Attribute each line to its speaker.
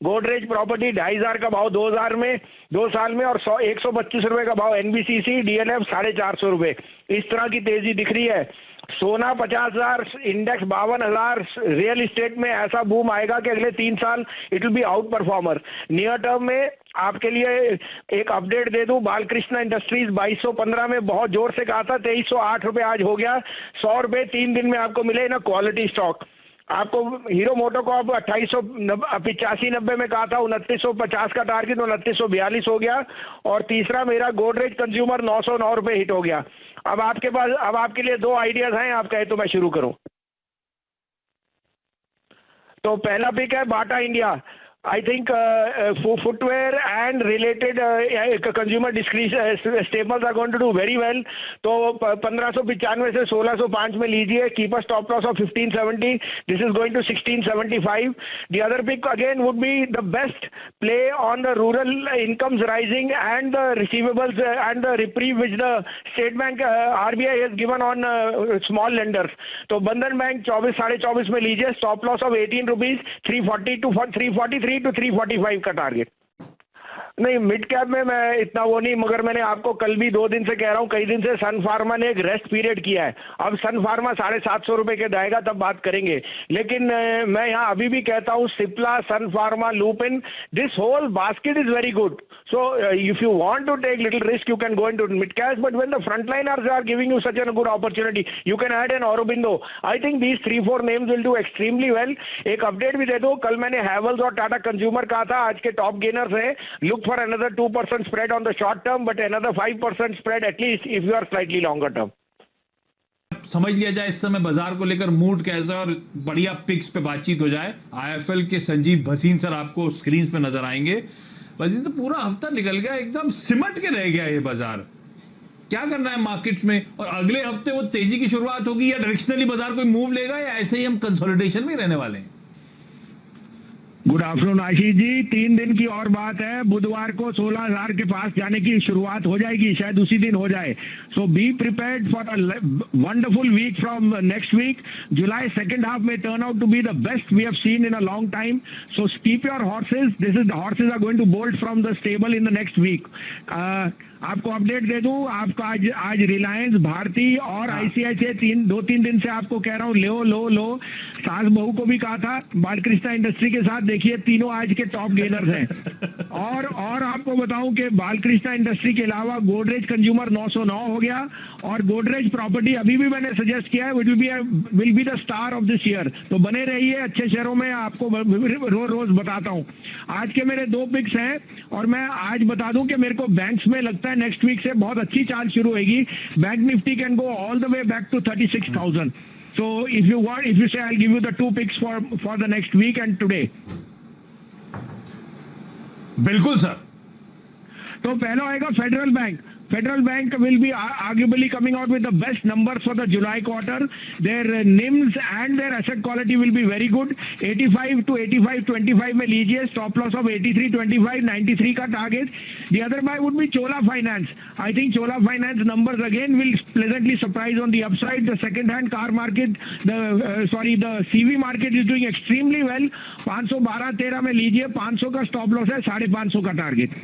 Speaker 1: Godrej property 2,500 का भाव 2000 में 2 साल में, और 125 रुपए का भाव एनबीसीसी डीएलएफ 450 रुपए। इस तरह की तेजी दिख रही है। सोना 50,000, इंडेक्स 52,000। रियल एस्टेट में ऐसा बूम आएगा कि अगले 3 साल it will be out performer. Near term में आपके लिए एक अपडेट दे दूं, बालकृष्ण इंडस्ट्रीज 2215 में बहुत जोर से कहा था, 2308 रुपए आज हो गया। 100 रुपए 3 दिन में आपको मिले ना क्वालिटी स्टॉक। आपको हीरो मोटो को अब 2885-90 में कहा था, 2950 का टारगेट 2942 हो गया। और तीसरा मेरा गोदरेज कंज्यूमर 909 रुपए हिट हो गया। अब आपके पास, अब आपके लिए 2 आइडियाज हैं, आप कहे तो मैं शुरू करूं। तो पहला पिक है Bata India. I think footwear and related consumer discretionary staples are going to do very well. तो 1595 से 1605 में लीजिए। Keep a stop loss of 1570। This is going to 1675। The other pick again would be the best play on the rural incomes rising and the receivables and the reprieve which the state bank RBI has given on small lenders. तो Bandhan bank 24-24.5 में लीजिए। Stop loss of 18 rupees, 340 to 343 to 345 का target. नहीं, mid cap में मैं इतना वो नहीं, मगर मैंने आपको कल भी 2 दिन से कह रहा हूँ, कई दिन से सन फार्मा ने एक रेस्ट पीरियड किया है। अब सन फार्मा 750 रुपए के जाएगा तब बात करेंगे। लेकिन मैं यहाँ अभी भी कहता हूँ Cipla, Sun Pharma, Lupin, this whole basket is very good. So if you want to take little risk, you can go into mid caps. But when the frontliners are giving you such a good opportunity, you can add an Aurobindo. I think these 3-4 names will do extremely well. एक update भी दे दो, कल मैंने हैवल्स और Tata consumer कहा था आज के टॉप गेनर्स हैं। Look for another 2% spread on the short term, but another 5% spread at least if you are slightly longer term.
Speaker 2: समझ लिया जाए इस समय बाजार को लेकर मूड कैसा है और बढ़िया पिक्स पे बातचीत हो जाए। आईएफएल के संजीव भसीन सर आपको स्क्रीन पे नजर आएंगे। वैसे तो पूरा हफ्ता निकल गया, एकदम सिमट के रह गया ये बाजार। क्या करना है मार्केट्स में, और अगले हफ्ते वो तेजी की शुरुआत होगी या डायरेक्शनली बाजार कोई मूव लेगा, या ऐसे ही हम कंसोलिडेशन में रहने वाले हैं?
Speaker 1: Good afternoon Ashish ji. 3 दिन की और बात है। बुधवार को 16,000 के पास जाने की शुरुआत हो जाएगी, शायद उसी दिन हो जाए। So be prepared for a wonderful week from next week. July second half में turn out to be the best we have seen in a long time. So keep your horses, this is the horses are going to bolt from the stable in the next week. आपको update दे दूं, आपका आज रिलायंस, भारती और ICICI 2-3 दिन से आपको कह रहा हूं लो लो लो। सास बहू को भी कहा था। बालकृष्ण इंडस्ट्री के साथ देखिए, तीनों आज के टॉप गेनर्स हैं। और आपको बताऊं कि बालकृष्ण इंडस्ट्री के अलावा गोदरेज कंज्यूमर 909 हो गया, और गोदरेज प्रॉपर्टी अभी भी मैंने सजेस्ट किया है will be the star of this year. तो बने रहिए अच्छे शेयरों में, आपको रोज बताता हूं। आज के मेरे 2 पिक्स हैं, और मैं आज बता दूं कि मेरे को बैंक्स में लगता है नेक्स्ट वीक से बहुत अच्छी चाल शुरू होगी। Bank Nifty can go all the way back to 36,000। So if you say, I'll give you the 2 picks for the next week and today.
Speaker 2: बिल्कुल सर।
Speaker 1: तो पहला आएगा federal bank. Federal Bank will be arguably coming out with the best numbers for the July quarter. Their NIMs and their asset quality will be very good. 85 to 85.25 में लीजिए। Stop loss of 83.25, 93 का target. The other buy would be Chola Finance. I think Chola Finance numbers again will pleasantly surprise on the upside. The second-hand car market, the CV market is doing extremely well. 512-13 में लीजिए। 500 का stop loss है, 550 का target.